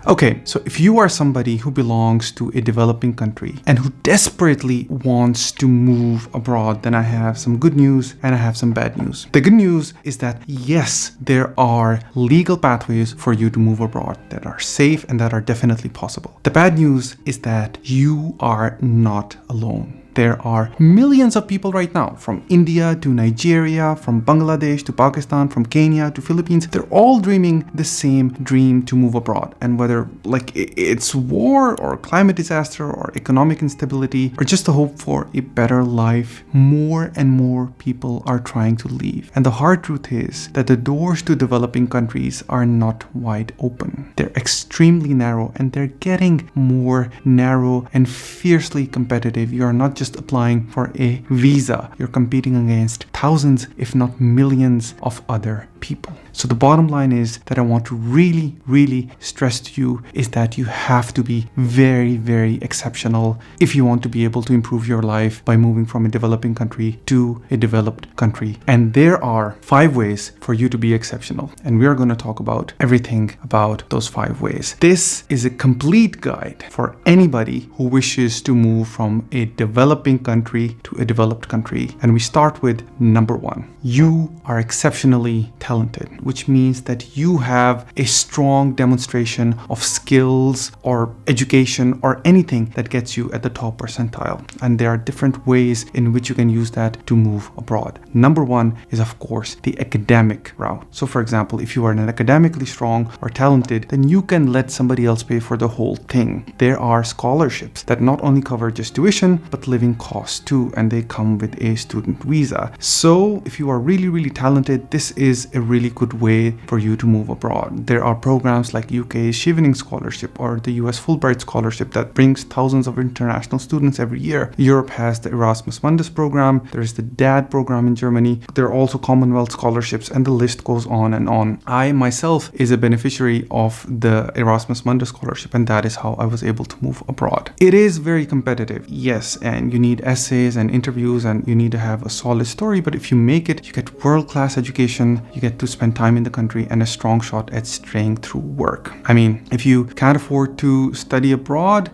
Okay, so if you are somebody who belongs to a developing country and who desperately wants to move abroad, then I have some good news and I have some bad news. The good news is that yes, there are legal pathways for you to move abroad that are safe and that are definitely possible. The bad news is that you are not alone. There are millions of people right now, from India to Nigeria, from Bangladesh to Pakistan, from Kenya to Philippines. They're all dreaming the same dream to move abroad. And whether it's war or climate disaster or economic instability or just the hope for a better life, more and more people are trying to leave. And the hard truth is that the doors to developing countries are not wide open. They're extremely narrow, and they're getting more narrow and fiercely competitive. You are not just applying for a visa, you're competing against thousands, if not millions, of other people. So the bottom line is that I want to really stress to you is that you have to be very exceptional if you want to be able to improve your life by moving from a developing country to a developed country. And there are 5 ways for you to be exceptional. And we are going to talk about everything about those 5 ways. This is a complete guide for anybody who wishes to move from a developing country to a developed country. And we start with number 1. You are exceptionally talented, which means that you have a strong demonstration of skills or education or anything that gets you at the top percentile. And there are different ways in which you can use that to move abroad. Number 1 is, of course, the academic route. So for example, if you are an academically strong or talented, then you can let somebody else pay for the whole thing. There are scholarships that not only cover just tuition, but living costs too, and they come with a student visa. So if you are really talented, this is a really good way for you to move abroad. There are programs like UK's Chevening Scholarship or the US Fulbright Scholarship that brings thousands of international students every year. Europe has the Erasmus Mundus program. There is the DAD program in Germany. There are also Commonwealth scholarships, and the list goes on and on. I myself is a beneficiary of the Erasmus Mundus scholarship, and that is how I was able to move abroad. It is very competitive, yes, and you need essays and interviews, and you need to have a solid story, but if you make it, you get world-class education, you get to spend time in the country, and a strong shot at staying through work. I mean, if you can't afford to study abroad,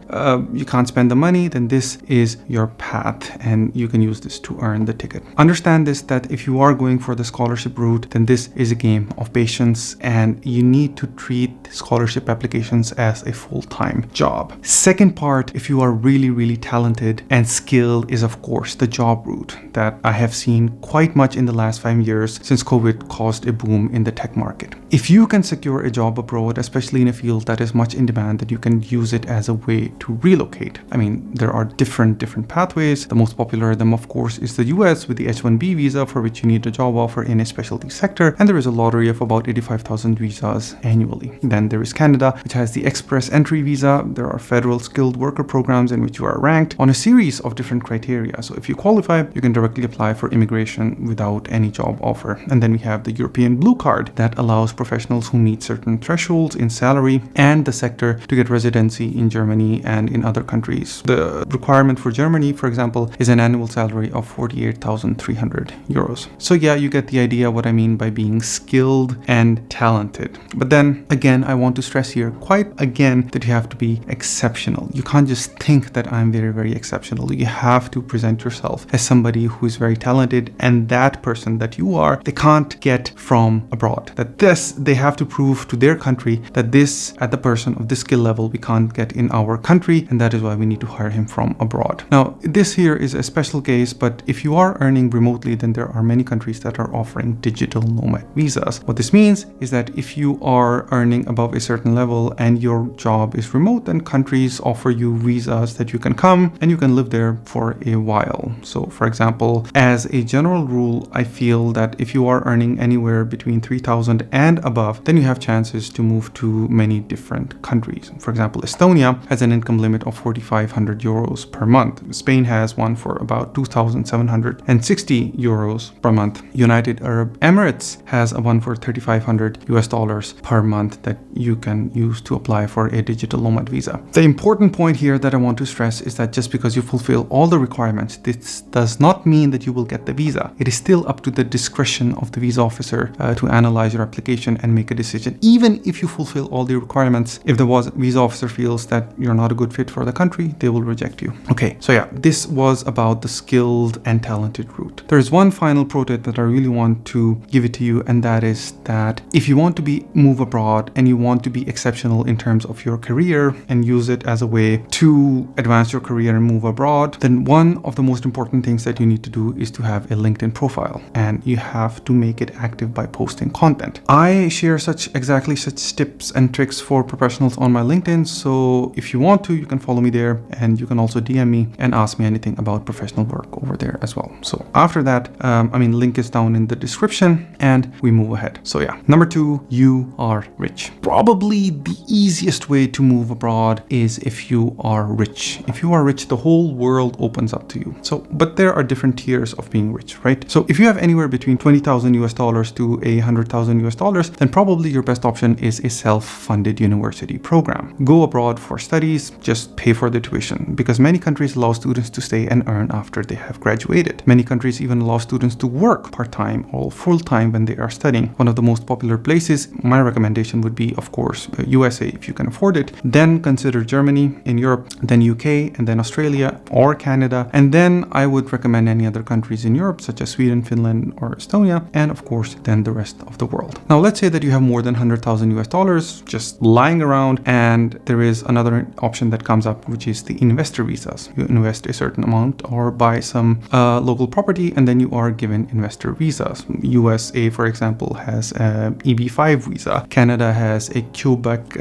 you can't spend the money, then this is your path, and you can use this to earn the ticket. Understand this, that if you are going for the scholarship route, then this is a game of patience, and you need to treat scholarship applications as a full-time job. Second part, if you are really talented and skilled, is of course the job route that I have seen quite much in the last 5 years since COVID caused a boom in the tech market. If you can secure a job abroad, especially in a field that is much in demand, that you can use it as a way to relocate. I mean, there are different pathways. The most popular of them, of course, is the US with the H-1B visa, for which you need a job offer in a specialty sector, and there is a lottery of about 85,000 visas annually. Then there is Canada, which has the Express Entry visa. There are federal skilled worker programs in which you are ranked on a series of different criteria. So if you qualify, you can directly apply for immigration without any job offer. And then we have the European Blue Card that allows professionals who meet certain thresholds in salary and the sector to get residency in Germany and in other countries. The requirement for Germany, for example, is an annual salary of 48,300 euros. So yeah, you get the idea what I mean by being skilled and talented. But then again, I want to stress here quite again that you have to be exceptional. You can't just think that I'm very exceptional. You have to present yourself as somebody who is very talented, and that person that you are, they can't get from abroad. That this, they have to prove to their country that this, at the person of this skill level, we can't get in our country, and that is why we need to hire him from abroad. Now, this here is a special case, but if you are earning remotely, then there are many countries that are offering digital nomad visas. What this means is that if you are earning above a certain level and your job is remote, then countries offer you visas that you can come and you can live there for a while. So for example, as a general rule, I feel that if you are earning anywhere between 3,000 and above, then you have chances to move to many different countries. For example, Estonia has an income limit of 4,500 euros per month. Spain has one for about 2,760 euros per month. United Arab Emirates has a one for 3,500 US dollars per month that you can use to apply for a digital nomad visa. The important point here that I want to stress is that just because you fulfill all the requirements, this does not mean that you will get the visa. It is still up to the discretion of the visa officer to analyze your application and make a decision. Even if you fulfill all the requirements, if the visa officer feels that you're not a good fit for the country, they will reject you. Okay, so yeah, this was about the skilled and talented route. There is one final pro tip that I really want to give it to you, and that is that if you want to move abroad and you want to be exceptional in terms of your career and use it as a way to advance your career and move abroad, then one of the most important things that you need to do is to have a LinkedIn profile, and you have to make it active by posting content. I share exactly such tips and tricks for professionals on my LinkedIn, so if you want to, you can follow me there, and you can also DM me and ask me anything about professional work over there as well. So after that, link is down in the description, and we move ahead. So yeah, number 2, you are rich. Probably the easiest way to move abroad is if you are rich. If you are rich, the whole world opens up to you. So, but there are different tiers of being rich, right? So if you have anywhere between $20,000 to $100,000, then probably your best option is a self-funded university program. Go abroad for studies, just pay for the tuition, because many countries allow students to stay and earn after they have graduated. Many countries even allow students to work part-time or full-time when they are studying. One of the most popular places, my recommendation would be, of course, USA if you can afford it. Then consider Germany in Europe, then UK, and then Australia or Canada. And then I would recommend any other countries in Europe, such as Sweden, Finland, or Estonia, and of course, then the rest of the world. Now, let's say that you have more than $100,000 just lying around, and there is another option that comes up, which is the investor visas. You invest a certain amount or buy some local property, and then you are given investor visas. USA, for example, has an EB5 visa. Canada has a Quebec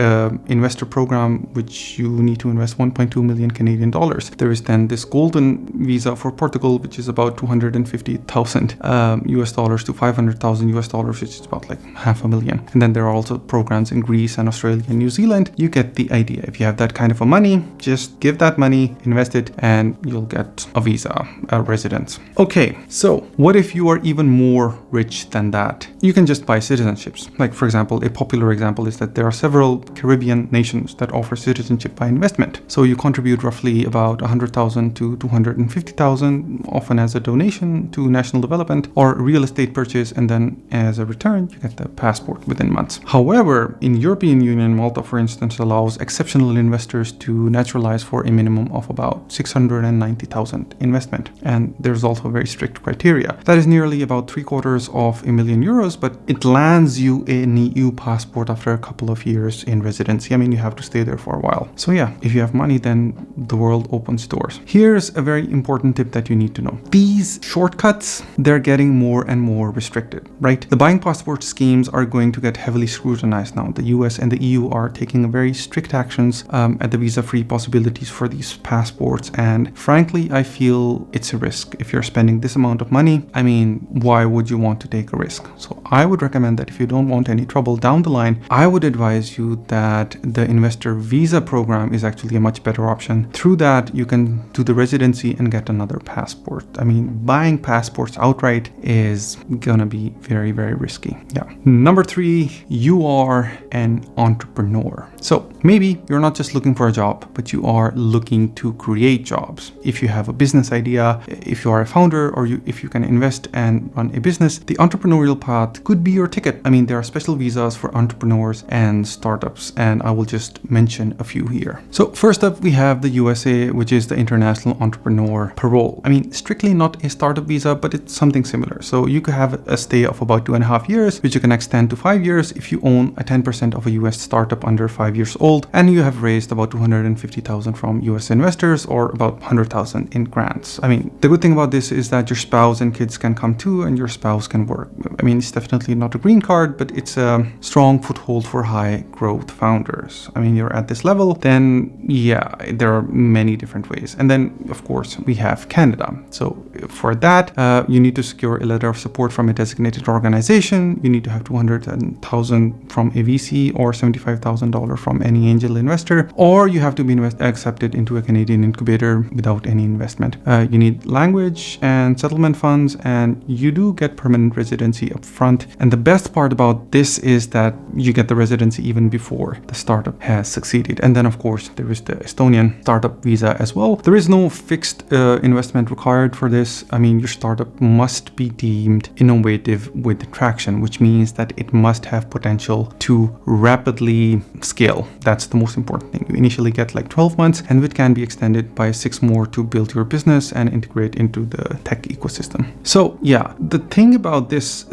investor program, which you need to invest 1.2 million Canadian dollars. There is then this golden visa for Portugal, which is about $250,000 US dollars to $500,000 US dollars, which is about like $500,000. And then there are also programs in Greece and Australia and New Zealand. You get the idea. If you have that kind of a money, just give that money, invest it, and you'll get a visa, a residence. Okay, so what if you are even more rich than that? You can just buy citizenships. Like, for example, a popular example is that there are several Caribbean nations that offer citizenship by investment. So you contribute roughly about $100,000 to $250,000, often as a donation to national development or real estate purchase, and then as a return, you get the passport within months. However, in European Union, Malta, for instance, allows exceptional investors to naturalize for a minimum of about $690,000 investment. And there's also a very strict criteria. That is nearly about €750,000, but it lands you an EU passport after a couple of years in residency. I mean, you have to stay there for a while. So yeah, if you have money, then the world opens doors. Here's a very important tip that you need to know. These shortcuts, they're getting more and more restricted, right? The buying passport schemes are going to get heavily scrutinized now. The US and the EU are taking very strict actions at the visa-free possibilities for these passports. And frankly, I feel it's a risk. If you're spending this amount of money, I mean, why would you want to take a risk? So I would recommend that if you don't want any trouble down the line, I would advise you that the investor visa program is actually a much better option. Through that, you can do the residency and get another passport. I mean, buying passports outright is gonna be very, very risky. Yeah. Number 3, you are an entrepreneur. So maybe you're not just looking for a job, but you are looking to create jobs. If you have a business idea, if you are a founder, or if you can invest and run a business, the entrepreneurial path could be your ticket. I mean, there are special visas for entrepreneurs and startups, and I will just mention a few here. So first up, we have the USA, which is the International Entrepreneur Parole. I mean, strictly not a startup visa, but it's something similar. So you could have a stay of about 2.5 years, which you can extend to 5 years if you own a 10% of a US startup under 5 years old, and you have raised about $250,000 from US investors or about $100,000 in grants. I mean, the good thing about this is that your spouse and kids can come too, and your spouse can work. I mean, it's definitely not a green card, but it's a strong foothold for high growth founders. I mean, you're at this level, then yeah, there are many different ways. And then, of course, we have Canada. So for that, you need to secure a letter of support from a designated organization. You need to have $200,000 from a VC or $75,000 from any angel investor, or you have to be accepted into a Canadian incubator without any investment. You need language and settlement funds, and you do get permanent residency up front. And the best part about this is that you get the residency even before the startup has succeeded. And then, of course, there is the Estonian startup visa as well. There is no fixed investment required for this. I mean, your startup must be deemed innovative with traction traction, which means that it must have potential to rapidly scale. That's the most important thing. You initially get like 12 months, and it can be extended by 6 more to build your business and integrate into the tech ecosystem. So yeah, the thing about this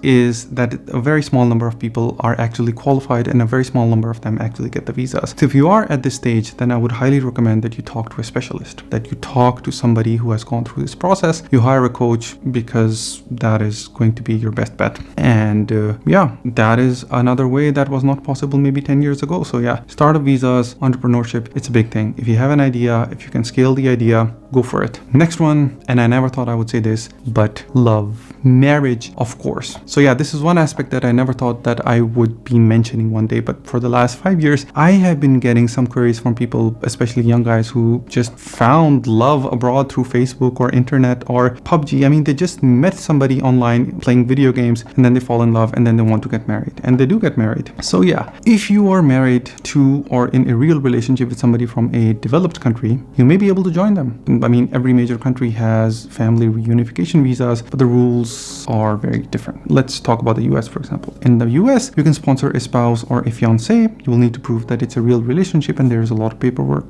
is that a very small number of people are actually qualified, and a very small number of them actually get the visas. So if you are at this stage, then I would highly recommend that you talk to a specialist, that you talk to somebody who has gone through this process. You hire a coach, because that is going to be your best bet. And yeah, that is another way that was not possible maybe 10 years ago. So yeah, startup visas, entrepreneurship, it's a big thing. If you have an idea, if you can scale the idea, go for it. Next one, and I never thought I would say this, but love, marriage, of course. So yeah, this is one aspect that I never thought that I would be mentioning one day, but for the last 5 years, I have been getting some queries from people, especially young guys, who just found love abroad through Facebook or internet or PUBG. I mean, they just met somebody online playing video games, and then they fall in love, and then they want to get married, and they do get married. So yeah, if you are married to or in a real relationship with somebody from a developed country, you may be able to join them. I mean, every major country has family reunification visas, but the rules are very different. Let's talk about the US, for example. In the US, you can sponsor a spouse or a fiance. You will need to prove that it's a real relationship, and there is a lot of paperwork,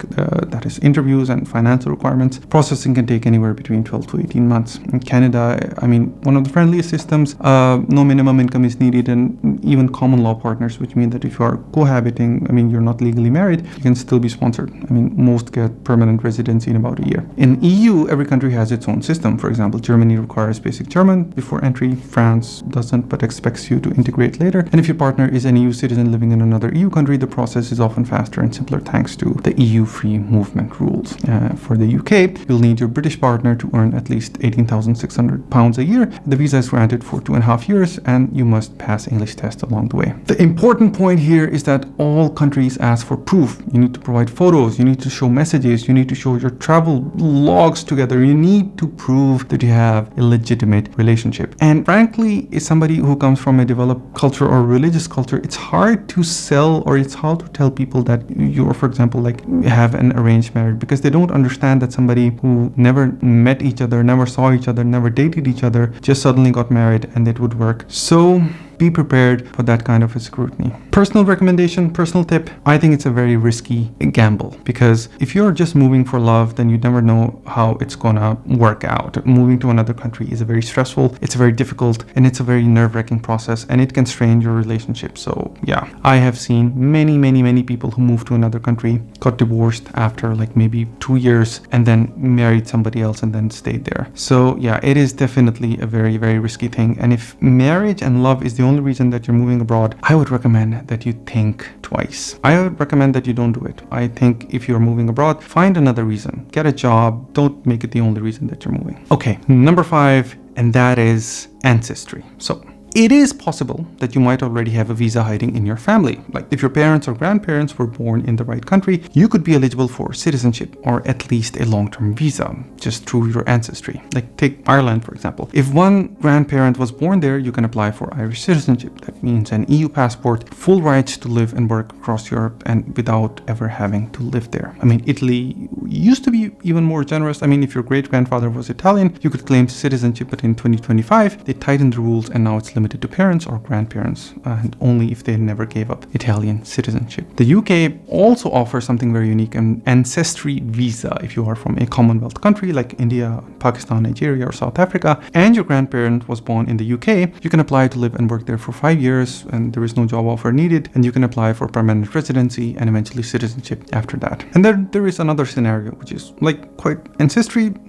that is interviews and financial requirements. Processing can take anywhere between 12 to 18 months. In Canada, I mean, one of the friendliest systems, no minimum income is needed, and even common law partners, which mean that if you are cohabiting, I mean, you're not legally married, you can still be sponsored. I mean, most get permanent residency in about a year. In EU, every country has its own system. For example, Germany requires basic German before entry. France doesn't, but expects you to integrate later. And if your partner is an EU citizen living in another EU country, the process is often faster and simpler thanks to the EU free movement rules. For the UK, you'll need your British partner to earn at least £18,600 a year. The visa is granted for 2.5 years, and you must pass English test along the way. The important point here is that all countries ask for proof. You need to provide photos, you need to show messages, you need to show your travel logs together. You need to prove that you have a legitimate relationship. And frankly, as somebody who comes from a developed culture or religious culture, it's hard to sell, or it's hard to tell people that you're, for example, like have an arranged marriage, because they don't understand that somebody who never met each other, never saw each other, never dated each other, just suddenly got married and it would work. So be prepared for that kind of a scrutiny. Personal recommendation, personal tip, I think it's a very risky gamble, because if you're just moving for love, then you never know how it's gonna work out. Moving to another country is very stressful, it's very difficult, and it's a very nerve-wracking process, and it can strain your relationship. So yeah, I have seen many people who moved to another country, got divorced after like maybe 2 years, and then married somebody else and then stayed there. So yeah, it is definitely a very risky thing. And if marriage and love is the only reason that you're moving abroad, I would recommend that you think twice. I would recommend that you don't do it. I think if you're moving abroad, find another reason. Get a job. Don't make it the only reason that you're moving. Okay, number 5, and that is ancestry. So it is possible that you might already have a visa hiding in your family. Like if your parents or grandparents were born in the right country, you could be eligible for citizenship, or at least a long-term visa, just through your ancestry. Like take Ireland, for example. If one grandparent was born there, you can apply for Irish citizenship. That means an EU passport, full rights to live and work across Europe, and without ever having to live there. I mean, Italy used to be even more generous. I mean, if your great-grandfather was Italian, you could claim citizenship, but in 2025, they tightened the rules, and now it's limited to parents or grandparents, and only if they never gave up Italian citizenship. The UK also offers something very unique, an ancestry visa. If you are from a Commonwealth country like India, Pakistan, Nigeria, or South Africa, and your grandparent was born in the UK, you can apply to live and work there for 5 years, and there is no job offer needed, and you can apply for permanent residency and eventually citizenship after that. And then there is another scenario, which is like quite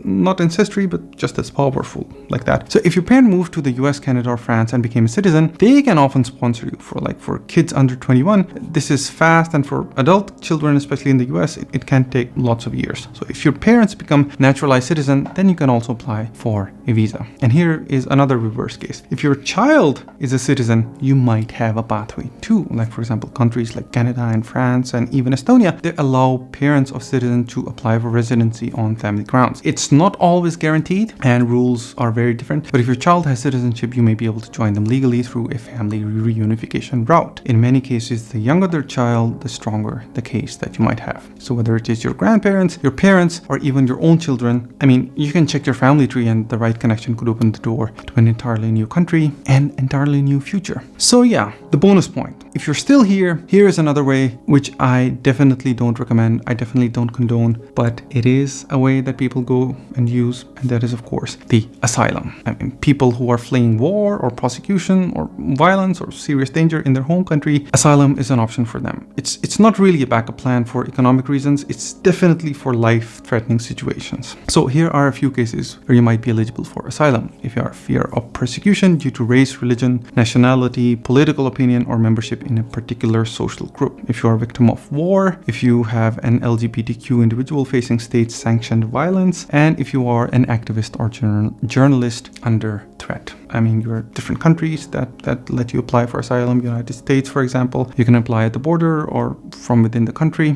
not ancestry, but just as powerful, like that. So if your parent moved to the US, Canada, or France and became a citizen, they can often sponsor you for kids under 21. This is fast, and for adult children, especially in the US, it can take lots of years. So if your parents become naturalized citizen, then you can also apply for a visa. And here is another reverse case. If your child is a citizen, you might have a pathway too. Like for example, countries like Canada and France and even Estonia, they allow parents of citizens to apply for residency on family grounds. It's not always guaranteed and rules are very different, but if your child has citizenship, you may be able to join them legally through a family reunification route. In many cases, the younger the child, the stronger the case that you might have. So whether it is your grandparents, your parents, or even your own children, I mean, you can check your family tree and the right connection could open the door to an entirely new country and entirely new future. So yeah, the bonus point. If you're still here, here is another way, which I definitely don't recommend, I definitely don't condone, but it is a way that people go and use, and that is of course the asylum. I mean, people who are fleeing war or prosecution or violence or serious danger in their home country, asylum is an option for them. It's not really a backup plan for economic reasons, it's definitely for life-threatening situations. So here are a few cases where you might be eligible for asylum. If you are fear of persecution due to race, religion, nationality, political opinion, or membership in a particular social group. If you are a victim of war, if you have an LGBTQ individual facing state-sanctioned violence, and if you are an activist or journalist under threat. I mean, you're different countries that let you apply for asylum. United States, for example, you can apply at the border or from within the country.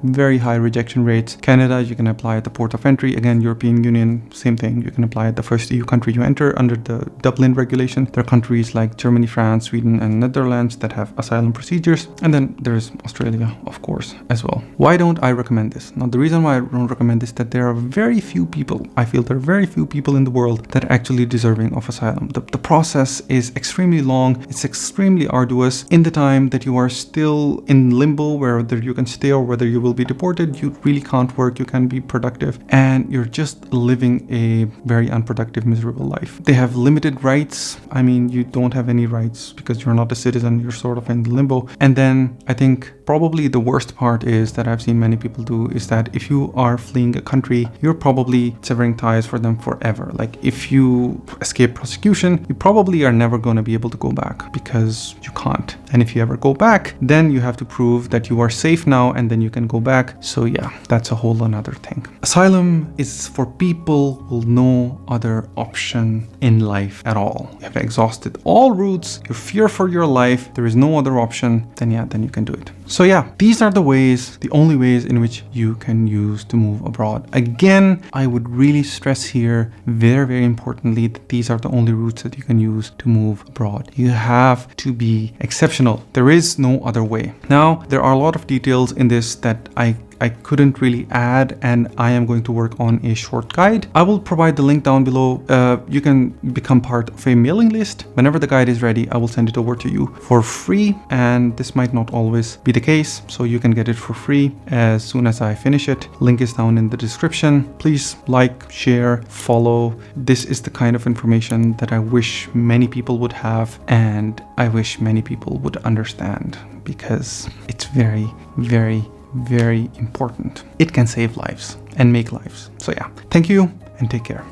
Very high rejection rates. Canada, you can apply at the port of entry. Again, European Union, same thing. You can apply at the first EU country you enter under the Dublin regulation. There are countries like Germany, France, Sweden, and Netherlands that have asylum procedures. And then there's Australia, of course, as well. Why don't I recommend this? Now, the reason why I don't recommend this is that there are very few people, I feel there are very few people in the world that are actually deserving of asylum. The process is extremely long, it's extremely arduous. In the time that you are still in limbo, whether you can stay or whether you will be deported, you really can't work, you can't be productive, and you're just living a very unproductive, miserable life. They have limited rights. I mean, you don't have any rights because you're not a citizen, you're sort of in limbo. And then I think probably the worst part is that I've seen many people do is that if you are fleeing a country, you're probably severing ties for them forever. Like if you escape prosecution, you probably are never going to be able to go back because you can't. And if you ever go back, then you have to prove that you are safe now and then you can go back. So yeah, that's a whole another thing. Asylum is for people with no other option in life at all. You have exhausted all routes, you fear for your life, there is no other option, then yeah, then you can do it. So yeah, these are the ways, the only ways in which you can use to move abroad. Again, I would really stress here, very, very importantly, that these are the only routes that you can use to move abroad. You have to be exceptional. There is no other way. Now, there are a lot of details in this that I couldn't really add, and I am going to work on a short guide. I will provide the link down below. You can become part of a mailing list. Whenever the guide is ready, I will send it over to you for free, and this might not always be the case, so you can get it for free as soon as I finish it. Link is down in the description. Please like, share, follow. This is the kind of information that I wish many people would have, and I wish many people would understand, because it's very, very, very important. It can save lives and make lives. So yeah, thank you and take care.